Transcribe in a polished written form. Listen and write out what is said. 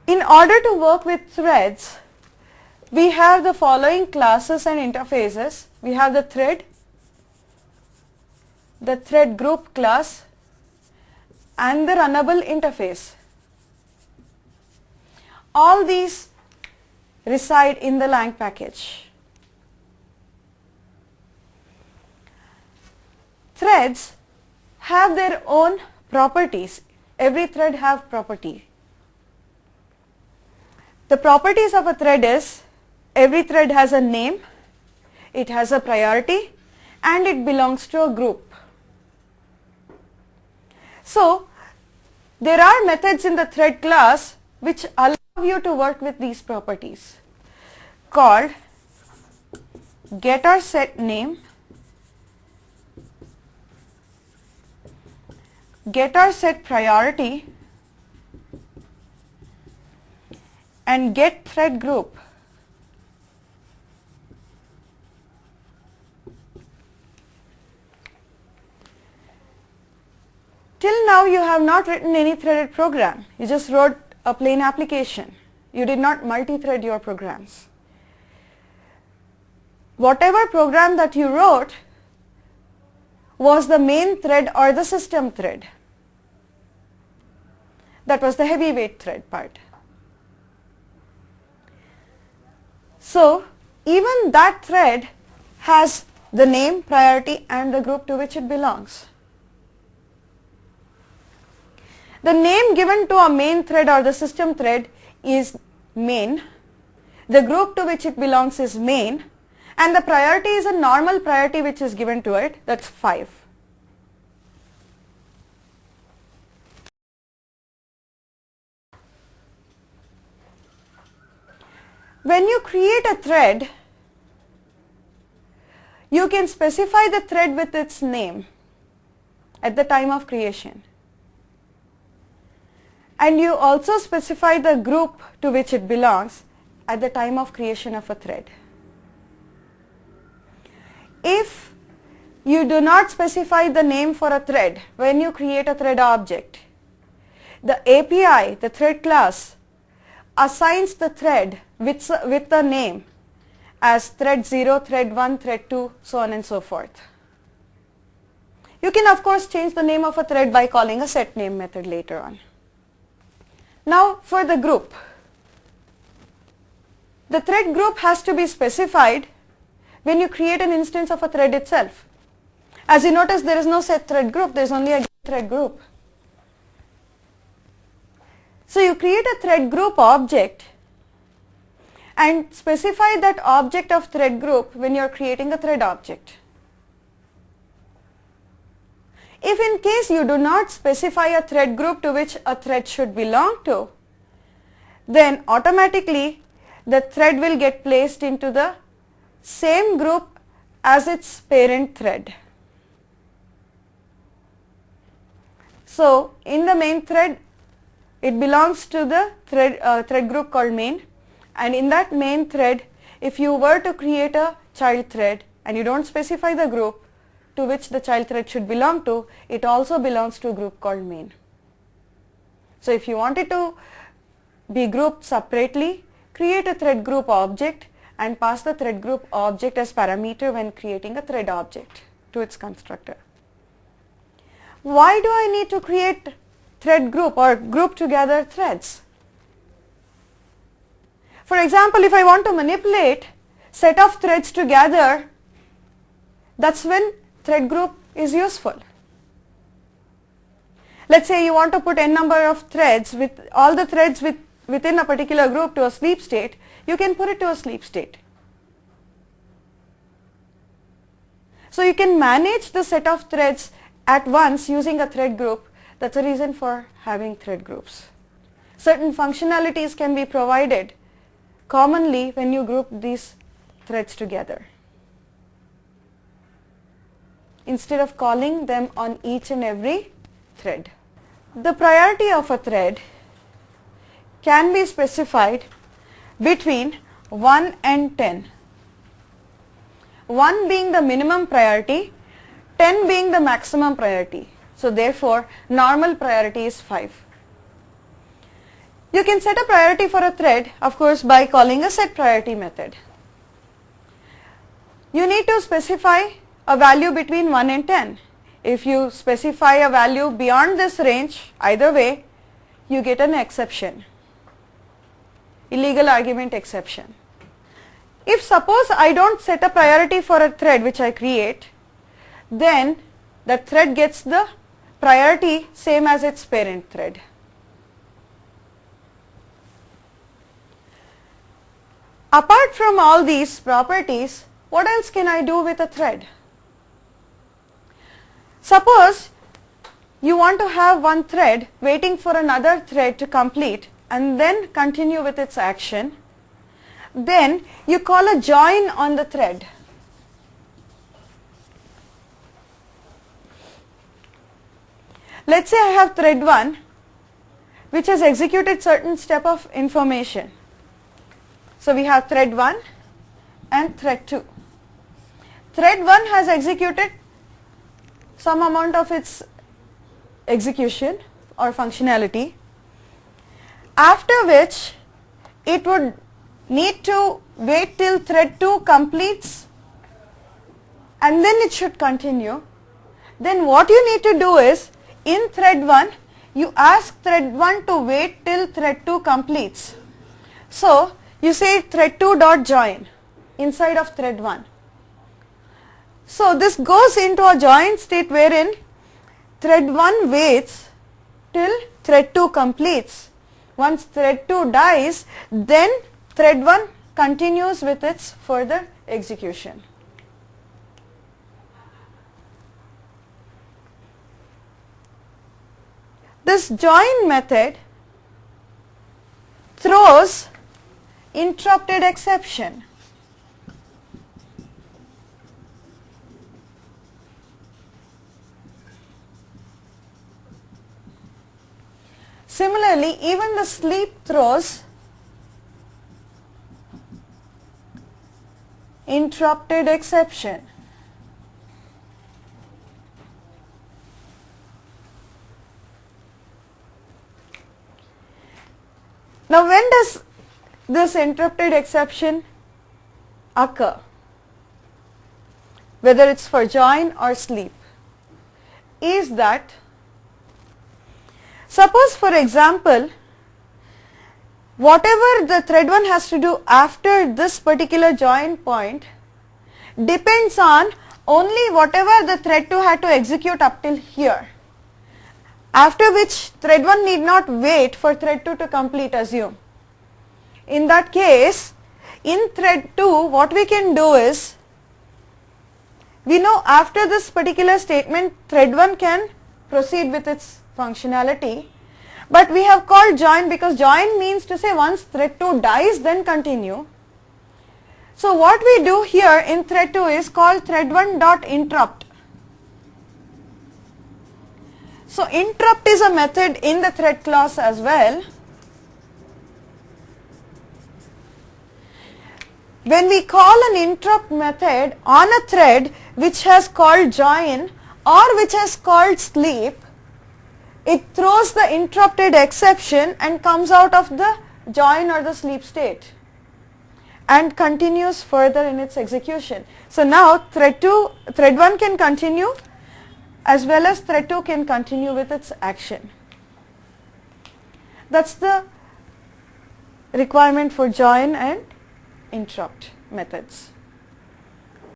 In order to work with threads, we have the following classes and interfaces. We have the thread group class, and the runnable interface. All these reside in the Lang package. Threads have their own properties. Every thread has property. The properties of a thread is, every thread has a name, it has a priority, and it belongs to a group. So, there are methods in the thread class which allow you to work with these properties, called getOrSetName, getOrSetPriority, and getThreadGroup. Till now you have not written any threaded program. You just wrote a plain application. You did not multi-thread your programs. Whatever program that you wrote was the main thread or the system thread. That was the heavyweight thread part. So, even that thread has the name, priority, and the group to which it belongs. The name given to a main thread or the system thread is main, the group to which it belongs is main, and the priority is a normal priority which is given to it, that's 5. When you create a thread, you can specify the thread with its name at the time of creation. And you also specify the group to which it belongs at the time of creation of a thread. If you do not specify the name for a thread when you create a thread object, the API, the thread class, assigns the thread with the name as thread 0, thread 1, thread 2, so on and so forth. You can of course change the name of a thread by calling a setName method later on. Now for the group. The thread group has to be specified when you create an instance of a thread itself. As you notice, there is no set thread group, there is only a thread group. So you create a thread group object and specify that object of thread group when you are creating a thread object. If in case you do not specify a thread group to which a thread should belong to, then automatically the thread will get placed into the same group as its parent thread. So in the main thread, it belongs to the thread group called main, and in that main thread, if you were to create a child thread and you don't specify the group to which the child thread should belong to, it also belongs to a group called main. So if you want it to be grouped separately, create a thread group object and pass the thread group object as parameter when creating a thread object to its constructor. Why do I need to create thread group or group together threads? For example, if I want to manipulate set of threads together, that's when thread group is useful. Let's say you want to put n number of threads with all the threads within a particular group to a sleep state, you can put it to a sleep state. So you can manage the set of threads at once using a thread group. That's the reason for having thread groups. Certain functionalities can be provided commonly when you group these threads together, instead of calling them on each and every thread. The priority of a thread can be specified between 1 and 10. 1 being the minimum priority, 10 being the maximum priority. So therefore, normal priority is 5. You can set a priority for a thread, of course, by calling a set priority method. You need to specify a value between 1 and 10. If you specify a value beyond this range, either way, you get an exception, illegal argument exception. If suppose I don't set a priority for a thread which I create, then the thread gets the priority same as its parent thread. Apart from all these properties, what else can I do with a thread? Suppose you want to have one thread waiting for another thread to complete and then continue with its action. Then you call a join on the thread. Let's say I have thread 1 which has executed certain step of information. So we have thread 1 and thread 2. Thread 1 has executed some amount of its execution or functionality, after which it would need to wait till thread 2 completes and then it should continue. Then what you need to do is, in thread 1 you ask thread 1 to wait till thread 2 completes. So you say thread 2 dot join inside of thread 1. So this goes into a join state wherein thread 1 waits till thread 2 completes. Once thread 2 dies, then thread 1 continues with its further execution. This join method throws interrupted exception. Similarly, even the sleep throws interrupted exception. Now, when does this interrupted exception occur? Whether it's for join or sleep, is that suppose, for example, whatever the thread 1 has to do after this particular join point depends on only whatever the thread 2 had to execute up till here, after which thread 1 need not wait for thread 2 to complete, assume. In that case, in thread 2 what we can do is, we know after this particular statement thread 1 can proceed with its functionality, but we have called join because join means to say once thread 2 dies then continue. So what we do here in thread 2 is called thread 1 dot interrupt. So interrupt is a method in the thread class as well. When we call an interrupt method on a thread which has called join or which has called sleep, it throws the interrupted exception and comes out of the join or the sleep state and continues further in its execution. So now thread 1 can continue as well as thread 2 can continue with its action. That's the requirement for join and interrupt methods.